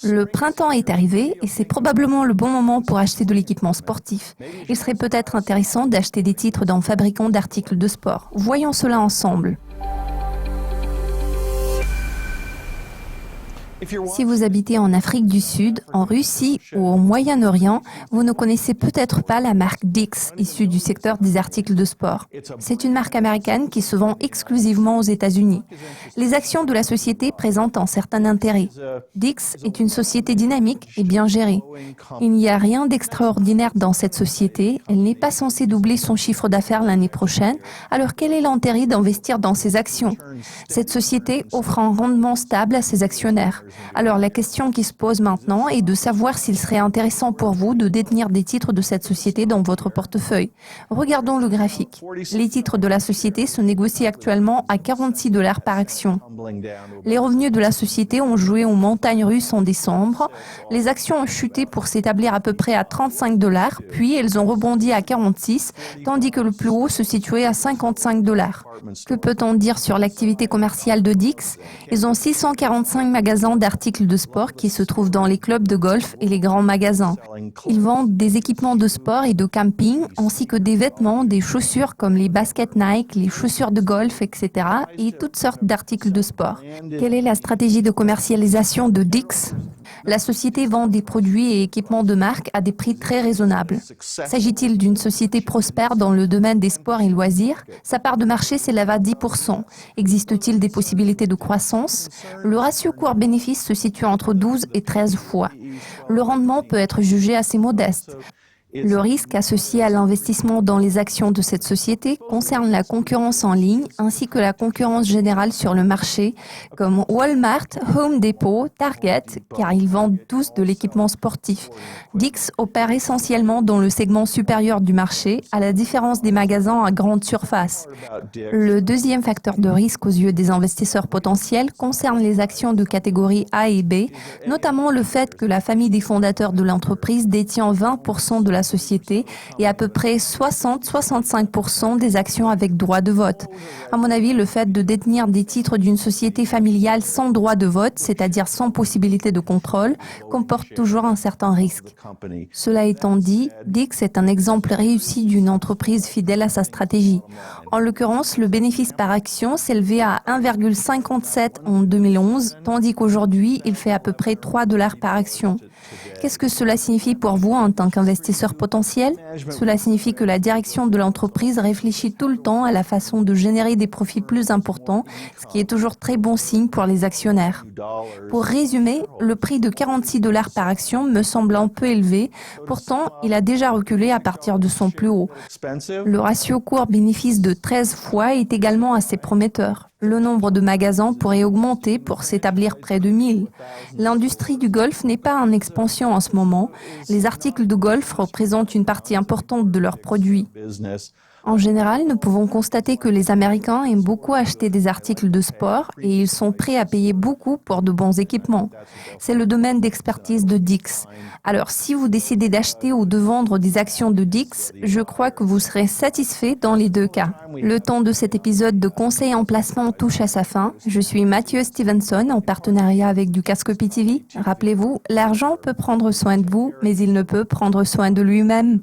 Le printemps est arrivé et c'est probablement le bon moment pour acheter de l'équipement sportif. Il serait peut-être intéressant d'acheter des titres d'un fabricant d'articles de sport. Voyons cela ensemble. Si vous habitez en Afrique du Sud, en Russie ou au Moyen-Orient, vous ne connaissez peut-être pas la marque Dick's, issue du secteur des articles de sport. C'est une marque américaine qui se vend exclusivement aux États-Unis. Les actions de la société présentent un certain intérêt. Dick's est une société dynamique et bien gérée. Il n'y a rien d'extraordinaire dans cette société. Elle n'est pas censée doubler son chiffre d'affaires l'année prochaine. Alors quel est l'intérêt d'investir dans ces actions? Cette société offre un rendement stable à ses actionnaires. Alors la question qui se pose maintenant est de savoir s'il serait intéressant pour vous de détenir des titres de cette société dans votre portefeuille. Regardons le graphique. Les titres de la société se négocient actuellement à $46 par action. Les revenus de la société ont joué aux montagnes russes en décembre. Les actions ont chuté pour s'établir à peu près à $35, puis elles ont rebondi à 46, tandis que le plus haut se situait à $55. Que peut-on dire sur l'activité commerciale de Dick's? Ils ont 645 magasins d'articles de sport qui se trouvent dans les clubs de golf et les grands magasins. Ils vendent des équipements de sport et de camping, ainsi que des vêtements, des chaussures comme les baskets Nike, les chaussures de golf, etc. et toutes sortes d'articles de sport. Quelle est la stratégie de commercialisation de Dick's? La société vend des produits et équipements de marque à des prix très raisonnables. S'agit-il d'une société prospère dans le domaine des sports et loisirs? Sa part de marché s'élève à 10%. Existe-t-il des possibilités de croissance? Le ratio cours-bénéfice se situe entre 12 et 13 fois. Le rendement peut être jugé assez modeste. Le risque associé à l'investissement dans les actions de cette société concerne la concurrence en ligne ainsi que la concurrence générale sur le marché, comme Walmart, Home Depot, Target, car ils vendent tous de l'équipement sportif. Dick's opère essentiellement dans le segment supérieur du marché, à la différence des magasins à grande surface. Le deuxième facteur de risque aux yeux des investisseurs potentiels concerne les actions de catégorie A et B, notamment le fait que la famille des fondateurs de l'entreprise détient 20% de la société et à peu près 60-65% des actions avec droit de vote. À mon avis, le fait de détenir des titres d'une société familiale sans droit de vote, c'est-à-dire sans possibilité de contrôle, comporte toujours un certain risque. Cela étant dit, Dick's est un exemple réussi d'une entreprise fidèle à sa stratégie. En l'occurrence, le bénéfice par action s'élevait à 1,57 en 2011, tandis qu'aujourd'hui, il fait à peu près $3 par action. Qu'est-ce que cela signifie pour vous en tant qu'investisseur potentiel? Cela signifie que la direction de l'entreprise réfléchit tout le temps à la façon de générer des profits plus importants, ce qui est toujours très bon signe pour les actionnaires. Pour résumer, le prix de $46 par action me semble un peu élevé, pourtant il a déjà reculé à partir de son plus haut. Le ratio cours-bénéfice de 13 fois est également assez prometteur. Le nombre de magasins pourrait augmenter pour s'établir près de 1000. L'industrie du golf n'est pas en expansion en ce moment. Les articles de golf représentent une partie importante de leurs produits. En général, nous pouvons constater que les Américains aiment beaucoup acheter des articles de sport et ils sont prêts à payer beaucoup pour de bons équipements. C'est le domaine d'expertise de Dick's. Alors, si vous décidez d'acheter ou de vendre des actions de Dick's, je crois que vous serez satisfait dans les deux cas. Le temps de cet épisode de conseils en placement touche à sa fin. Je suis Mathieu Stevenson en partenariat avec du Cascopi TV. Rappelez-vous, l'argent peut prendre soin de vous, mais il ne peut prendre soin de lui-même.